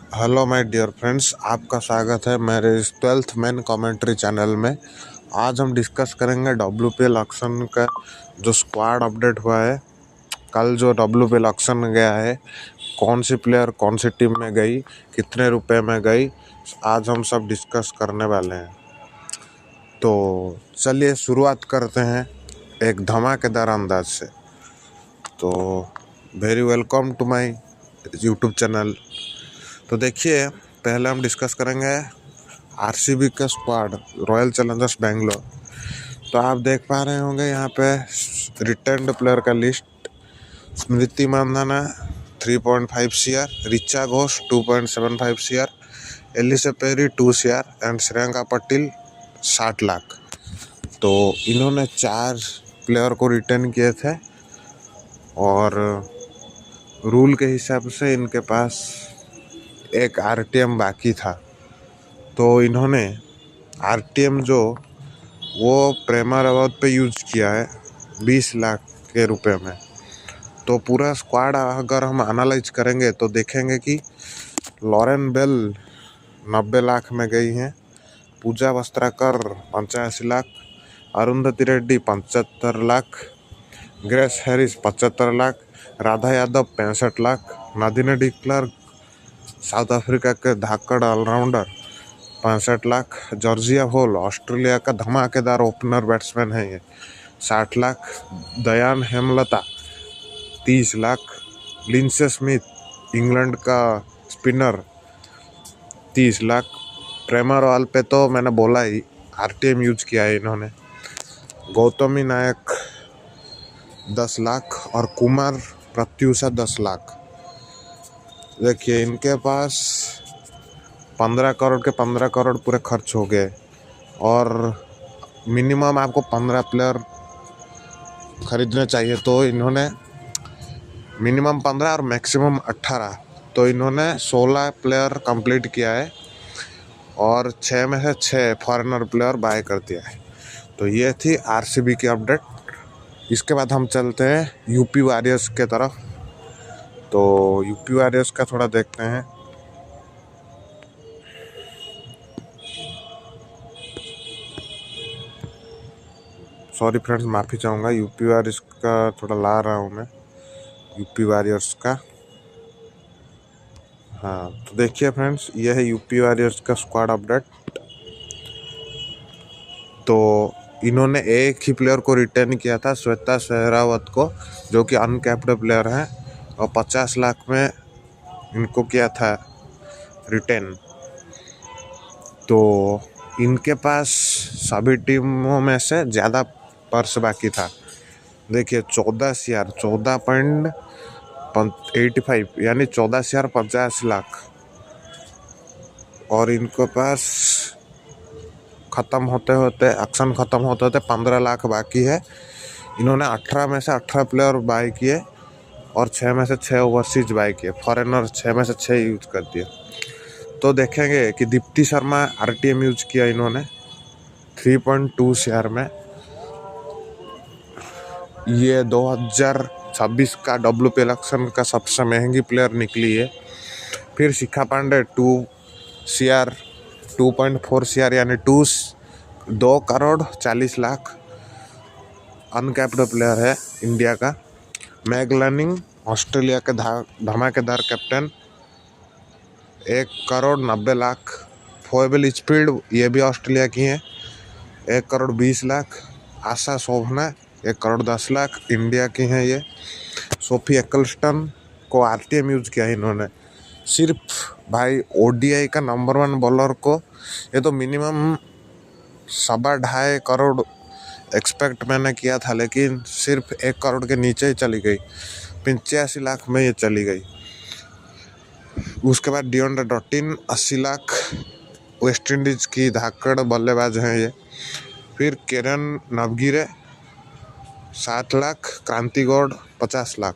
Hello my dear friends, आपका स्वागत है मेरे इस 12th मैन कमेंट्री चैनल में। आज हम डिस्कस करेंगे WPL ऑक्शन का जो स्क्वाड अपडेट हुआ है। कल जो WPL ऑक्शन गया है, कौन सी प्लेयर कौन सी टीम में गई, कितने रुपए में गई, आज हम सब डिस्कस करने वाले हैं। तो चलिए शुरुआत करते हैं एक धमाकेदार अंदाज से। तो very welcome to my YouTube channel. तो देखिए, पहले हम डिस्कस करेंगे आरसीबी का स्क्वाड, रॉयल चैलेंजर्स बेंगलोर। तो आप देख पा रहे होंगे यहाँ पे रिटर्न्ड प्लेयर का list. Smriti Mandhana 3.5 CR, Richa Ghosh 2.75 CR, Ellyse Perry 2 CR and Shreyanka Patil 60 lakh. तो इन्होंने 4 प्लेयर को रिटर्न किए थे और रूल के हिसाब से इनके पास एक RTM बाकी था। तो इन्होंने RTM जो वो प्रेमा रावत पे यूज किया है 20 लाख के रुपए में। तो पूरा स्क्वाड अगर हम एनालाइज करेंगे तो देखेंगे कि लॉरेन बेल 90 लाख में गई हैं, Pooja Vastrakar 85 lakh, Arundhati Reddy 75 lakh, Grace Harris 75 lakh, Radha Yadav 65 lakh, Nadine de Klerk South Africa के धाकड़ all-rounder 65 lakh, Georgia Voll Australia का धमाकेदार ओपनर बैट्समैन है ये 60 lakh, Dayalan Hemalatha 30 lakh, Linsey Smith England का स्पिनर 30 लाख, प्रेमा रॉयल पे तो मैंने बोला ही RTM यूज किया है इन्होंने, गौतमी नायक 10 लाख और कुमार प्रत्युषा 10 लाख। देखिए, इनके पास 15 करोड़ के 15 करोड़ पूरे खर्च हो गए और मिनिमम आपको 15 प्लेयर खरीदने चाहिए। तो इन्होंने मिनिमम 15 और मैक्सिमम 18, तो इन्होंने 16 प्लेयर कंप्लीट किया है और 6 में से 6 फॉरेनर प्लेयर बाय कर दिया है। तो ये थी RCB की अपडेट। इसके बाद हम चलते हैं यूपी वॉरियर्स के तरफ। तो यूपी वॉरियर्स का थोड़ा देखते हैं। सॉरी फ्रेंड्स, माफ़ी चाहूँगा, यूपी वॉरियर्स का थोड़ा ला रहा हूँ मैं, यूपी वॉरियर्स का। हाँ, तो देखिए फ्रेंड्स, ये है यूपी वॉरियर्स का स्क्वाड अपडेट। तो इन्होंने एक ही प्लेयर को रिटर्न किया था, श्वेता शेरावत को, जो कि अनकैप्ड प्लेयर है, और 50 लाख में इनको किया था रिटर्न। तो इनके पास सभी टीमों में से ज़्यादा पर्स बाकी था। देखिए, 14 CR 14.85 यानी 14 CR 50 लाख, और इनके पास एक्शन ख़त्म होते होते 15 लाख बाकी है। इन्होंने 18 में से 18 प्लेयर बाय किए और 6 में से 6 ओवरसीज बाय किए, फॉरेनर 6 में से 6 यूज कर दिए। तो देखेंगे कि दीप्ति शर्मा RTM यूज किया इन्होंने 3.2 CR में। ये 2026 का WPL ऑक्शन का सबसे महंगी प्लेयर निकली है। फिर शिखा पांडे 2 CR 2.4 CR यानी 2 करोड़ 40 लाख, अनकैप्ड प्लेयर है इंडिया का। मैग लर्निंग ऑस्ट्रेलिया के धमाकेदार कैप्टन 1 करोड़ 90 लाख। फोएबल स्पीड ये भी ऑस्ट्रेलिया की है 1 करोड़ 20 लाख। आशा शोभना 1 करोड़ 10 लाख, इंडिया की हैं ये। सोफी एक्लस्टन को RTM यूज किया इन्होंने सिर्फ। भाई, ODI का नंबर 1 बॉलर को ये तो मिनिमम 2.5 करोड़ एक्सपेक्ट मैंने किया था, लेकिन सिर्फ 1 करोड़ के नीचे ही चली गई, 85 लाख में ये चली गई। उसके बाद डियोंड्रे डॉटिन 80 लाख, वेस्ट इंडीज की धाकड़ बल्लेबाज हैं ये। फिर केरन नवगिरे 7 लाख, क्रांति गौड़ 50 लाख,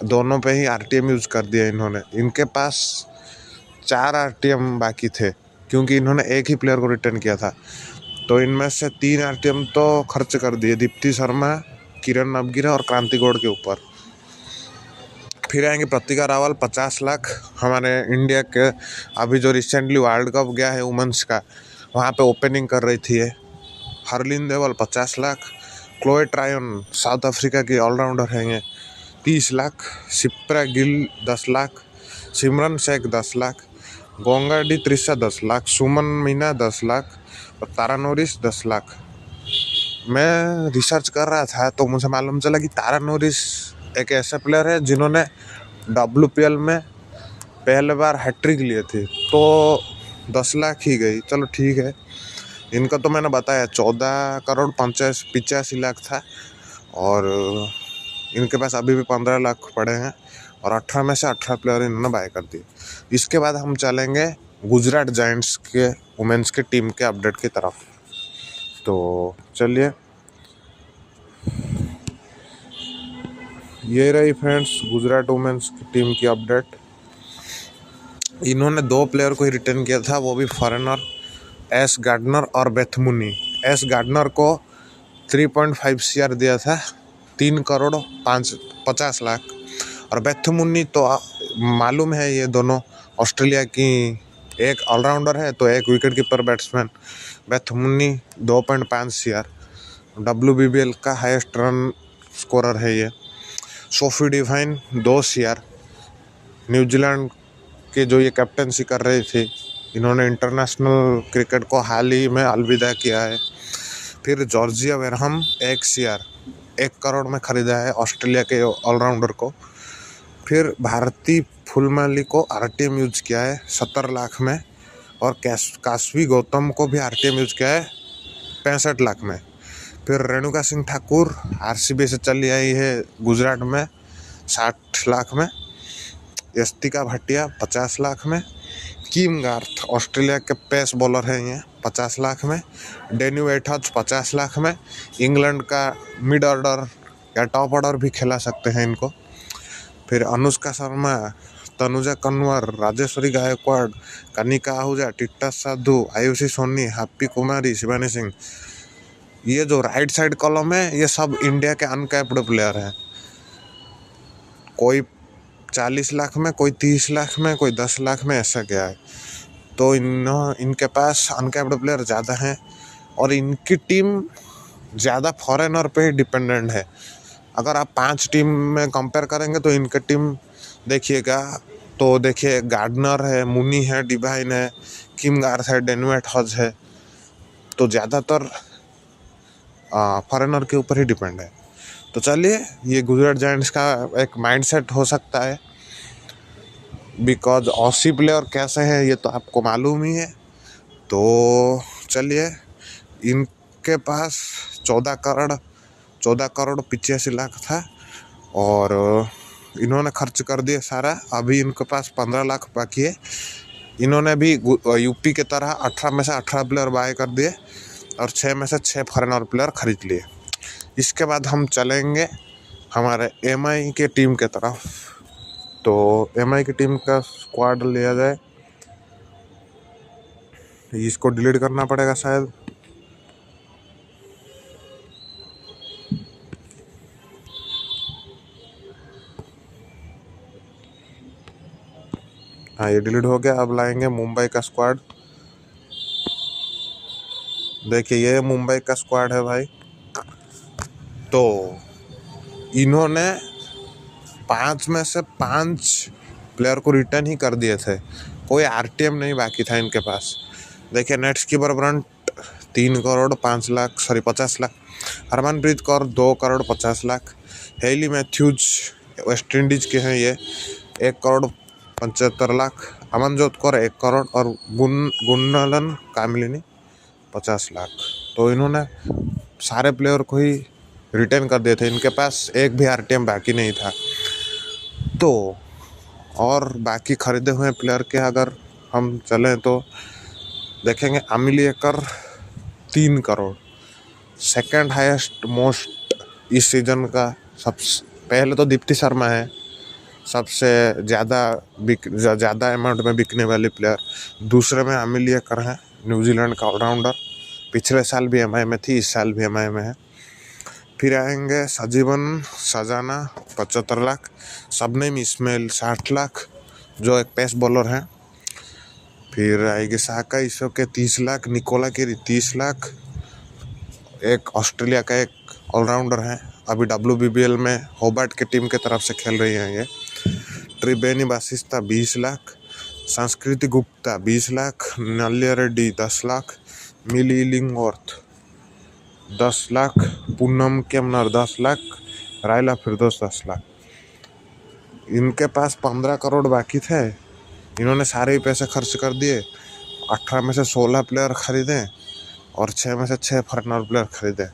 दोनों पे ही RTM यूज कर दिया इन्होंने। इनके पास 4 RTM बाकी थे क्योंकि इन्होंने एक ही प्लेयर को रिटर्न किया था। तो इनमें से 3 RTM तो खर्च कर दिए, दीप्ति शर्मा, किरण नवगिरे और क्रांति गौड़ के ऊपर। फिर आएंगे प्रतिका रावल 50 लाख। हमारे इंडिया के अभी जो रिसेंटली वर्ल्ड कप गया है वुमेंस का, वहाँ पे ओपनिंग कर रही थी ये। हरलिन देवल 50 लाख। क्लोए ट्रायन साउथ अफ्रीका की ऑलराउंडर है ये, 30 लाख। सिप्रा गिल 10 लाख। सिमरन शेख 10 लाख। गोंगा डी त्रिशा 10 लाख। सुमन मीना 10 लाख और तारा नोरिस 10 लाख। मैं रिसर्च कर रहा था तो मुझे मालूम चला कि तारा नोरिस एक ऐसा प्लेयर है जिन्होंने WPL में पहले बार हैट्रिक लिए थे, तो 10 लाख ही गई। चलो ठीक है। इनका तो मैंने बताया 14 करोड़ 85 लाख था, और इनके पास अभी भी 15 लाख पड़े हैं, और 18 में से 18 प्लेयर इन्होंने बाय कर दिए। इसके बाद हम चलेंगे गुजरात जायंट्स के वुमेन्स के टीम के अपडेट की तरफ। तो चलिए, ये रही फ्रेंड्स गुजरात वुमेन्स की टीम की अपडेट। इन्होंने 2 प्लेयर को ही रिटर्न किया था, वो भी फॉरेनर, एस गार्डनर और बेथ मुनी। एस गार्डनर को 3.5 CR दिया था, 3 करोड़ 50 लाख। और बेथ मुनी तो मालूम है, ये दोनों ऑस्ट्रेलिया की, एक ऑलराउंडर है तो एक wicket keeper batsman. Beth Mooney 2.5 CR, WBBL का हाईएस्ट रन स्कोरर है ये। सोफी डिवाइन 2 CR, न्यूजीलैंड के जो ये कैप्टनसी कर रहे थे, इन्होंने इंटरनेशनल क्रिकेट को हाल ही में अलविदा किया है। फिर जॉर्जिया वेरहम 1 CR, 1 करोड़ में खरीदा है ऑस्ट्रेलिया के ऑलराउंडर को। फिर भारती फुलमाली को RTM यूज किया है 70 लाख में, और काशवी गौतम को भी RTM यूज किया है 65 लाख में। फिर रेणुका सिंह ठाकुर RCB से चली आई है गुजरात में 60 लाख में। यस्तिका भाटिया 50 लाख में। किम गार्थ ऑस्ट्रेलिया के पेस बॉलर हैं ये, 50 लाख में। डेनी वेटहॉच 50 लाख में। इंग्लैंड का मिड ऑर्डर या टॉप ऑर्डर भी खिला सकते हैं इनको। फिर अनुष्का शर्मा, तनुजा कन्वर, राजेश्वरी गायकवाड़, कनिका आहूजा, टिट्टा साधु, आयुषी सोनी, हैप्पी कुमारी, शिवानी सिंह, ये जो राइट साइड कॉलम है ये सब इंडिया के अनकैप्ड प्लेयर हैं। कोई 40 लाख में, कोई 30 लाख में, कोई 10 लाख में, ऐसा क्या है। तो इनके पास अनकैप्ड प्लेयर ज़्यादा हैं, और इनकी टीम ज़्यादा फॉरेनर पे ही डिपेंडेंट है। अगर आप 5 टीम में कंपेयर करेंगे तो इनकी टीम देखिएगा, तो देखिए गार्डनर है, मुनी है, डिवाइन है, किम गार्थ है, डेनी वेटहॉच है, तो ज़्यादातर फॉरेनर के ऊपर ही डिपेंड है। तो चलिए, ये गुजरात जायंट्स का एक माइंडसेट हो सकता है, बिकॉज ऑसी प्लेयर कैसे हैं ये तो आपको मालूम ही है। तो चलिए, इनके पास 14 करोड़ 85 लाख था, और इन्होंने खर्च कर दिया सारा। अभी इनके पास 15 लाख बाकी है। इन्होंने भी यूपी की तरह 18 में से 18 प्लेयर बाय कर दिए, और 6 में से 6 फॉरेनर प्लेयर खरीद लिए। इसके बाद हम चलेंगे हमारे MI के टीम के तरफ। तो MI की टीम का स्क्वाड लिया जाए, इसको डिलीट करना पड़ेगा शायद। हाँ, ये डिलीट हो गया। अब लाएंगे मुंबई का स्क्वाड। देखिए, ये मुंबई का स्क्वाड है भाई। तो इन्होंने 5 में से 5 प्लेयर को रिटर्न ही कर दिए थे, कोई RTM नहीं बाकी था इनके पास। देखिए, nets keeper Brunt 3 crore 50 lakh. Harmanpreet Kaur 2 crore 50 lakh. Hayley Matthews West Indies के हैं ये, 1 करोड़ 75 लाख। अमनजोत कौर 1 करोड़, और गुन्नलन कामिलिनी 50 लाख। तो इन्होंने सारे प्लेयर को ही रिटर्न कर दिए थे, इनके पास एक भी RTM बाकी नहीं था। तो और बाकी खरीदे हुए प्लेयर के अगर हम चलें तो देखेंगे, अमिलियकर 3 करोड़, सेकंड हाईएस्ट मोस्ट इस सीज़न का। सबसे पहले तो दीप्ति शर्मा है, सबसे ज़्यादा अमाउंट में बिकने वाली प्लेयर। दूसरे में अमिलियकर है, न्यूजीलैंड का ऑलराउंडर, पिछले साल भी MI में थी, इस साल भी MI में है। फिर आएंगे सजीवन सजाना 75 लाख, शबनम इस्माइल 60 लाख जो एक पेस बॉलर हैं। फिर आएगी साका इसो के 30 लाख, निकोला केरी 30 लाख, एक ऑस्ट्रेलिया का एक ऑलराउंडर है, अभी WBBL में होबार्ट के टीम के तरफ से खेल रही हैं ये। त्रिवेणी बासिस्ता 20 लाख, संस्कृति गुप्ता 20 लाख, नल्या रेड्डी 10 लाख, मिली लिंगवर्थ 10 लाख, पूनम केमनर 10 लाख, रायला फिरदौस 10 लाख। इनके पास 15 करोड़ बाकी थे, इन्होंने सारे ही पैसे खर्च कर दिए। 18 में से 16 प्लेयर खरीदे और 6 में से 6 फॉरेनर प्लेयर खरीदे।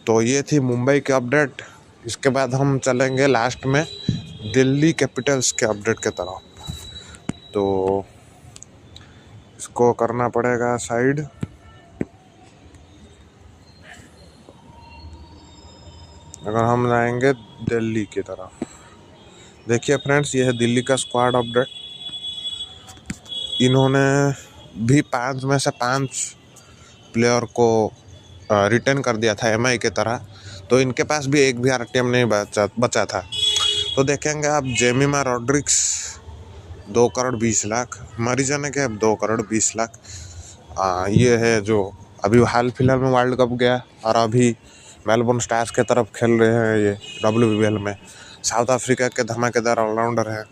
तो ये थी मुंबई की अपडेट। इसके बाद हम चलेंगे लास्ट में दिल्ली कैपिटल्स के अपडेट के तरफ। तो इसको करना पड़ेगा साइड। अगर हम जाएंगे दिल्ली की तरफ, देखिए फ्रेंड्स, ये है दिल्ली का स्क्वाड अपडेट। इन्होंने भी 5 में से 5 प्लेयर को रिटर्न कर दिया था MI के तरह, तो इनके पास भी एक भी RTM नहीं बचा था। तो देखेंगे आप, जेमिमा रॉड्रिक्स 2 करोड़ 20 लाख, मरीजन के 2 करोड़ 20 लाख। ये है जो अभी हाल फिलहाल में वर्ल्ड कप गया और अभी मेलबोर्न स्टार्स के तरफ खेल रहे हैं ये WBBL में। साउथ अफ्रीका के धमाकेदार ऑलराउंडर हैं।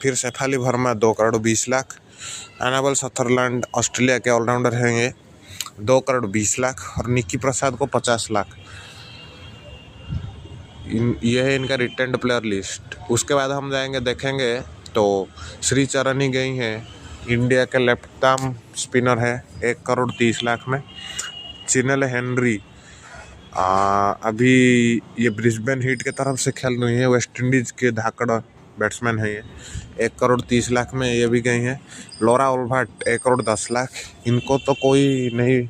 फिर Shafali Verma 2 crore 20 lakh, Annabel Sutherland Australia के ऑलराउंडर हैं ये 2 करोड़ 20 लाख, और निकी प्रसाद को 50 लाख। ये है इनका रिटेंड प्लेयर लिस्ट। उसके बाद हम जाएंगे देखेंगे तो श्री चरनी गई हैं, इंडिया के लेफ्ट आर्म स्पिनर है 1 करोड़ 30 लाख में। चिनेल हेनरी अभी ये ब्रिस्बेन हीट के तरफ से खेल रही है, वेस्ट इंडीज के धाकड़ बैट्समैन है ये, 1 करोड़ 30 लाख में ये भी गई हैं। लॉरा ओल्बर्ट 1 करोड़ 10 लाख। इनको तो कोई नहीं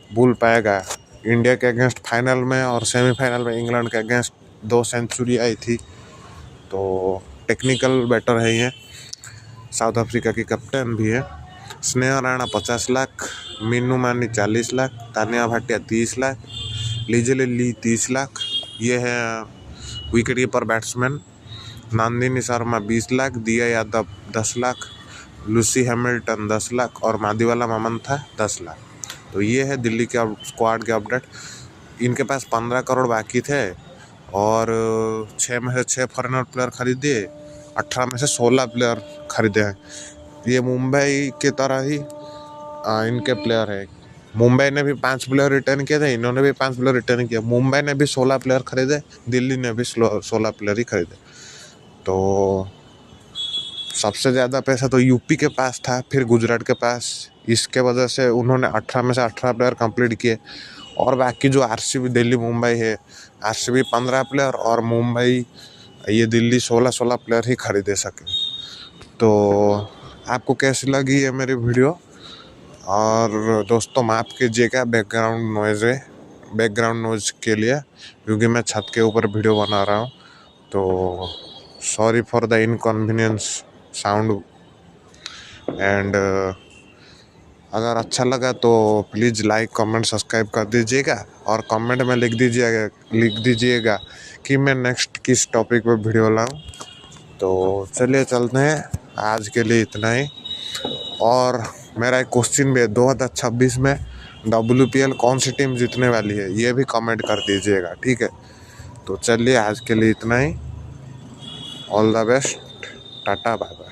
भूल पाएगा, इंडिया के अगेंस्ट फाइनल में और सेमीफाइनल में इंग्लैंड के अगेंस्ट 2 सेंचुरी आई थी। तो टेक्निकल बैटर है ये, साउथ अफ्रीका की कैप्टन भी है। स्नेहा राणा 50 लाख, मीनू मानी 40 लाख, तानिया भाटिया 30 लाख, लिजले ली 30 लाख। ये है wicket keeper batsman. Nandini Sharma 20 lakh, दिया यादव 10 लाख, लूसी हैमिल्टन 10 लाख और मादीवाला मामन था 10 लाख। तो ये है दिल्ली के स्क्वाड के अपडेट। इनके पास 15 करोड़ बाकी थे और 6 में से 6 फॉरेनर प्लेयर खरीदे, 18 में से 16 प्लेयर खरीदे हैं। ये मुंबई की तरह ही इनके प्लेयर है। मुंबई ने भी 5 प्लेयर रिटर्न किए थे, इन्होंने भी 5 प्लेयर रिटर्न किया। मुंबई ने भी 16 प्लेयर खरीदे, दिल्ली ने भी 16 प्लेयर ही खरीदे। तो सबसे ज़्यादा पैसा तो यूपी के पास था, फिर गुजरात के पास। इसके वजह से उन्होंने 18 में से 18 प्लेयर कंप्लीट किए, और बाकी जो RCB दिल्ली मुंबई है, RCB 15 प्लेयर और मुंबई ये दिल्ली 16 प्लेयर ही खरीदे सके। तो आपको कैसी लगी ये मेरी वीडियो? और दोस्तों माफ़ कीजिएगा बैकग्राउंड नॉइज़ के लिए, क्योंकि मैं छत के ऊपर वीडियो बना रहा हूँ। तो sorry for the inconvenience sound. And अगर अच्छा लगा तो प्लीज़ लाइक कमेंट सब्सक्राइब कर दीजिएगा, और कमेंट में लिख दीजिएगा कि मैं नेक्स्ट किस टॉपिक पर वीडियो लाऊं। तो चलिए चलते हैं, आज के लिए इतना ही। और मेरा एक क्वेश्चन भी है, 2026 में WPL कौन सी टीम जीतने वाली है, ये भी कमेंट कर दीजिएगा, ठीक है। तो चलिए आज के लिए इतना ही। All the best, ta-ta bye bye.